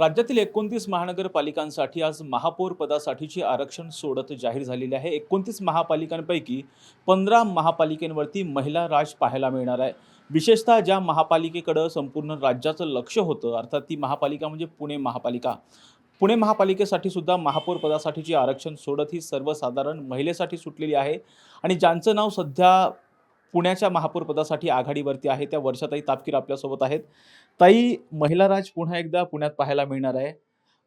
राज्यातील 29 महानगरपालिकांसाठी आज महापौर पदासाठीची आरक्षण सोडत जाहीर झालेली आहे. 29 महापालिकांपैकी 15 महापालिकांवरती महिला राज पाहायला मिळणार आहे. विशेषतः ज्या महापालिकेकडे संपूर्ण राज्याचं लक्ष होतं, अर्थात ती महापालिका म्हणजे पुणे महापालिका. पुणे महापालिकेसाठी सुद्धा महापौर पदासाठीची आरक्षण सोडत ही सर्वसाधारण महिलेसाठी सुटलेली आहे आणि ज्यांचं नाव सध्या पुण्याच्या महापौर पदासाठी आघाडीवरती आहे त्या वर्षाताई तापकीर आपल्यासोबत आहेत. ताई, महिला राज पुन्हा एकदा पुण्यात पाहायला मिळणार आहे.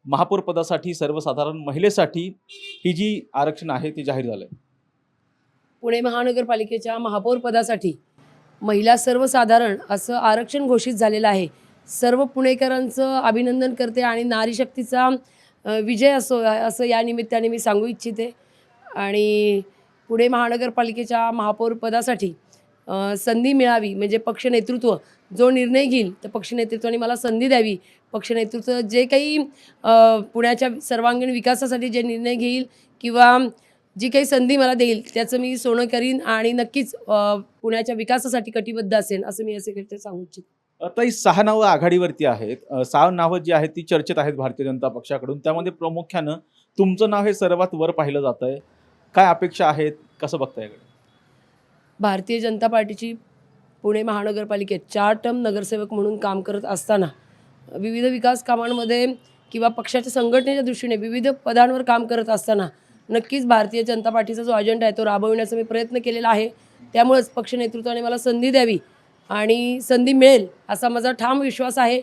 महापौर पदासाठी सर्वसाधारण महिलेसाठी ही जी आरक्षण आहे ते जाहीर झालंय. पुणे महानगरपालिकेच्या महापौर पदासाठी महिला सर्वसाधारण असं आरक्षण घोषित झालेलं आहे. सर्व पुणेकरांचं अभिनंदन करते आणि नारी शक्तीचा विजय असो असं या निमित्ताने मी सांगू इच्छिते. आणि पुणे महानगरपालिकेच्या महापौर पदासाठी संधी मिळावी म्हणजे पक्ष नेतृत्व जो निर्णय घेईल तर पक्ष नेतृत्वाने मला संधी द्यावी. पक्ष नेतृत्व जे काही पुण्याच्या सर्वांगीण विकासासाठी जे निर्णय घेईल किंवा जी काही संधी मला देईल त्याचं मी सोनं करीन आणि नक्कीच पुण्याच्या विकासासाठी कटिबद्ध असेल असं मी असे सांगू इच्छिते. ताई, 6 नावं आघाडीवरती आहेत. 6 नावं जी आहेत ती चर्चेत आहेत भारतीय जनता पक्षाकडून. त्यामध्ये प्रामुख्यानं तुमचं नाव हे सर्वात वर पाहिलं जात आहे. काय अपेक्षा आहेत, कसं बघता याकडे? भारतीय जनता पार्टीची पुणे महानगरपालिकेत 4 टर्म नगरसेवक म्हणून काम करत असताना विविध विकास कामांमध्ये किंवा पक्षाच्या संघटनेच्या दृष्टीने विविध पदांवर काम करत असताना नक्कीच भारतीय जनता पार्टीचा जो अजेंडा आहे तो राबविण्याचा मी प्रयत्न केलेला आहे. त्यामुळेच पक्ष नेतृत्वाने मला संधी द्यावी आणि संधी मिळेल असा माझा ठाम विश्वास आहे.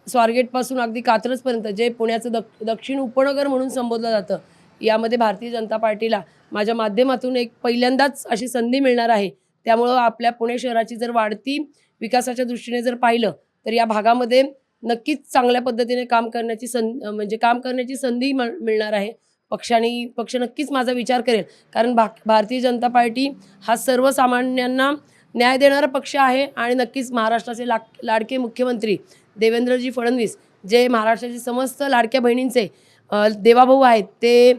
स्वारगेटपासून अगदी कात्रजपर्यंत जे पुण्याचं दक्षिण उपनगर म्हणून संबोधलं जातं, यामध्ये भारतीय जनता पार्टीला माझ्या माध्यमातून एक पहिल्यांदाच अशी संधी मिळणार आहे. त्यामुळं आपल्या पुणे शहराची जर वाढती विकासाच्या दृष्टीने जर पाहिलं तर या भागामध्ये नक्कीच चांगल्या पद्धतीने काम करण्याची संधी मिळणार आहे. पक्ष नक्कीच माझा विचार करेल, कारण भारतीय जनता पार्टी हा सर्वसामान्यांना न्याय देणारा पक्ष आहे आणि नक्कीच महाराष्ट्राचे लाडके मुख्यमंत्री देवेंद्रजी फडणवीस जे महाराष्ट्राचे समस्त लाडक्या बहिणींचे देवाभाऊ आहेत, ते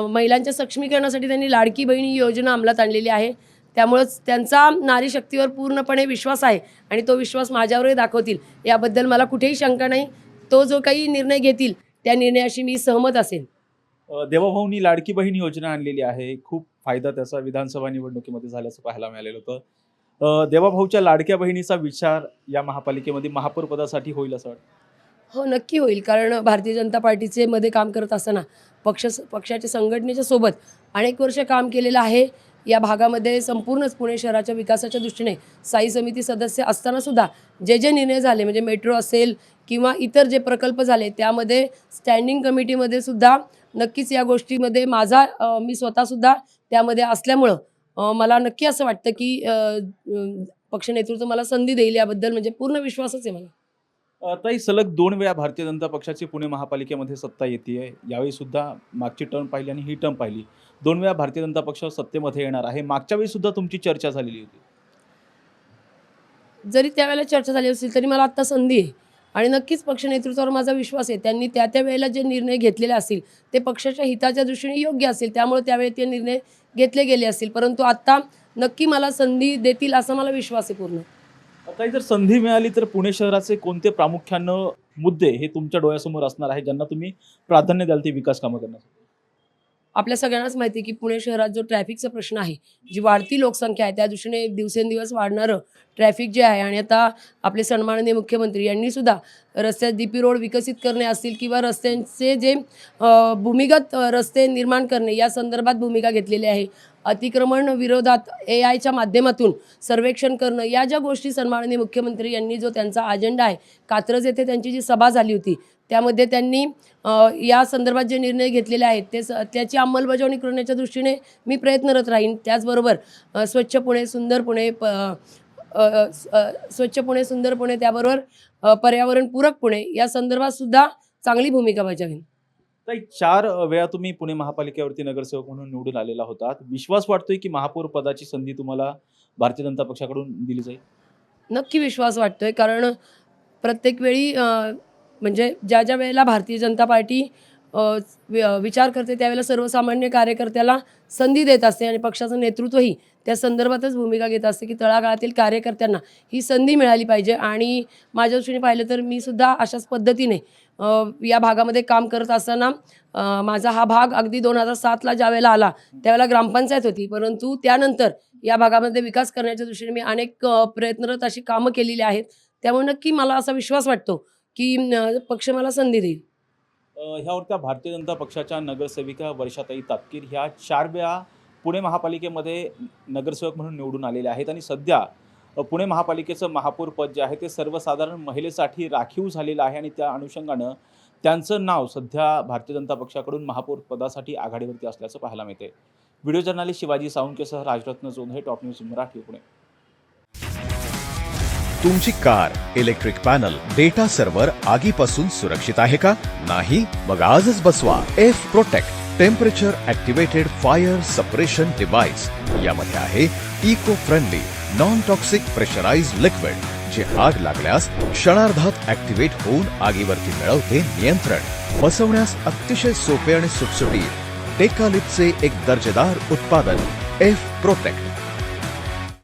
महिलांच्या सक्षमीकरणासाठी त्यांनी लाडकी बहिणी योजना अंमलात आणलेली आहे. त्यामुळेच त्यांचा नारी शक्तीवर पूर्णपणे विश्वास आहे आणि तो विश्वास माझ्यावरही दाखवतील याबद्दल मला कुठेही शंका नाही. तो जो काही निर्णय घेतील त्या निर्णयाशी मी सहमत असेल. देवाभाऊंनी लाडकी बहीण योजना आणलेली आहे. खूप फायदा त्याचा विधानसभा निवडणुकीमध्ये झाल्याचं पाहायला मिळालेलं होतं. देवाभाऊच्या लाडक्या बहिणीचा विचार या महापालिकेमध्ये महापौर पदासाठी होईल असं वाटतं? हो, नक्की होईल. कारण भारतीय जनता पार्टीचे मध्ये काम करत असताना पक्षाच्या संघटनेच्या सोबत अनेक वर्ष काम केलेलं आहे. या भागामध्ये संपूर्णच पुणे शहराच्या विकासाच्या दृष्टीने स्थायी समिती सदस्य असतानासुद्धा जे निर्णय झाले म्हणजे मेट्रो असेल किंवा इतर जे प्रकल्प झाले त्यामध्ये स्टँडिंग कमिटीमध्ये सुद्धा नक्कीच या गोष्टीमध्ये मी स्वतःसुद्धा त्यामध्ये असल्यामुळं मला नक्की असं वाटतं की पक्ष नेतृत्व मला संधी देईल याबद्दल म्हणजे पूर्ण विश्वासच आहे मला. ताई, सलग 2 वेळा भारतीय जनता पक्षाची पुणे महापालिकेमध्ये सत्ता येते. यावेळी सुद्धा मागची टर्म पाहिली आणि ही टर्म पाहिली. 2 वेळा भारतीय जनता पक्ष सत्तेमध्ये येणार आहे. मागच्या वेळी सुद्धा तुमची चर्चा झालेली होती. जरी त्यावेळेला चर्चा झाली असेल तरी मला आत्ता संधी आहे आणि नक्कीच पक्ष नेतृत्वावर माझा विश्वास आहे. त्यांनी त्या वेळेला जे निर्णय घेतलेले असतील ते पक्षाच्या हिताच्या दृष्टीने योग्य असतील, त्यामुळे त्यावेळी ते निर्णय घेतले गेले असतील. परंतु आत्ता नक्की मला संधी देतील असा मला विश्वास आहे पूर्ण. काही जर संधी मिळाली तर पुणे शहराचे कोणते प्रामुख्यानं मुद्दे हे तुमच्या डोळ्यासमोर असणार आहे, ज्यांना तुम्ही प्राधान्य द्याल ते विकास कामं करण्यासाठी? आपल्या सगळ्यांनाच माहिती आहे की पुणे शहरात जो ट्रॅफिकचा प्रश्न आहे, जी वाढती लोकसंख्या आहे त्या दृष्टीने दिवसेंदिवस वाढणारं ट्रॅफिक जे आहे आणि आता आपले सन्माननीय मुख्यमंत्री यांनी सुद्धा रस्त्यात DP रोड विकसित करणे असतील किंवा रस्त्यांचे जे भूमिगत रस्ते निर्माण करणे या संदर्भात भूमिका घेतलेली आहे. अतिक्रमण विरोधात AI च्या माध्यमातून सर्वेक्षण करणं या ज्या गोष्टी सन्माननीय मुख्यमंत्री यांनी जो त्यांचा अजेंडा आहे, कात्रज येथे त्यांची जी सभा झाली होती त्यामध्ये त्यांनी या संदर्भात जे निर्णय घेतलेले आहेत त्याची अंमलबजावणी करण्याच्या दृष्टीने मी प्रयत्नरत राहीन. त्याचबरोबर स्वच्छ पुणे सुंदर पुणे त्याबरोबर पर्यावरणपूरक पुणे या संदर्भात सुद्धा चांगली भूमिका बजावेन. ताई, 4 वेळा तुम्ही पुणे महापालिकेवरती नगरसेवक म्हणून निवडून आलेला होतात. विश्वास वाटतोय की महापौर पदाची संधी तुम्हाला भारतीय जनता पक्षाकडून दिली जाईल? नक्की विश्वास वाटतोय, कारण प्रत्येक वेळी म्हणजे ज्या वेळेला भारतीय जनता पार्टी विचार करते त्यावेळेला सर्वसामान्य कार्यकर्त्याला संधी देत असते आणि पक्षाचं नेतृत्वही त्या संदर्भातच भूमिका घेत असते की तळागाळातील कार्यकर्त्यांना ही संधी मिळाली पाहिजे. आणि माझ्या दृष्टीने पाहिलं तर मी सुद्धा अशाच पद्धतीने या भागामध्ये काम करत असताना माझा हा भाग अगदी 2007ला ज्यावेळेला आला त्यावेळेला ग्रामपंचायत होती, परंतु त्यानंतर या भागामध्ये विकास करण्याच्या दृष्टीने मी अनेक प्रयत्नरत अशी कामं केलेली आहेत. त्यामुळे नक्की मला असा विश्वास वाटतो की पक्ष मला संधी देईल. ह्यावर त्या भारतीय जनता पक्षाच्या नगरसेविका वर्षाताई तापकीर ह्या 4 वेळा पुणे महापालिकेमध्ये नगरसेवक म्हणून निवडून आलेल्या आहेत आणि सध्या पुणे महापालिकेचं महापौर पद जे आहे ते सर्वसाधारण महिलेसाठी राखीव झालेलं आहे आणि त्या अनुषंगानं त्यांचं नाव सध्या भारतीय जनता पक्षाकडून महापौर पदासाठी आघाडीवरती असल्याचं पाहायला मिळते. व्हिडिओ जर्नलिस्ट शिवाजी साळुंकेसह राजरत्न जोंधळे, टॉप न्यूज मराठी, पुणे. तुमची car, electric panel, data server आगीपासून सुरक्षित आहे का? नाही? मग आजच बसवा F protect temperature activated fire suppression device. यामध्ये आहे eco friendly non toxic pressurised liquid, जे आग लागल्यास क्षणार्धात ॲक्टिवेट होऊन आगीवरती मिळवते नियंत्रण. बसवण्यास अतिशय सोपे आणि सुटसुटीत. टेकालिपचे एक दर्जेदार उत्पादन एफ प्रोटेक्ट.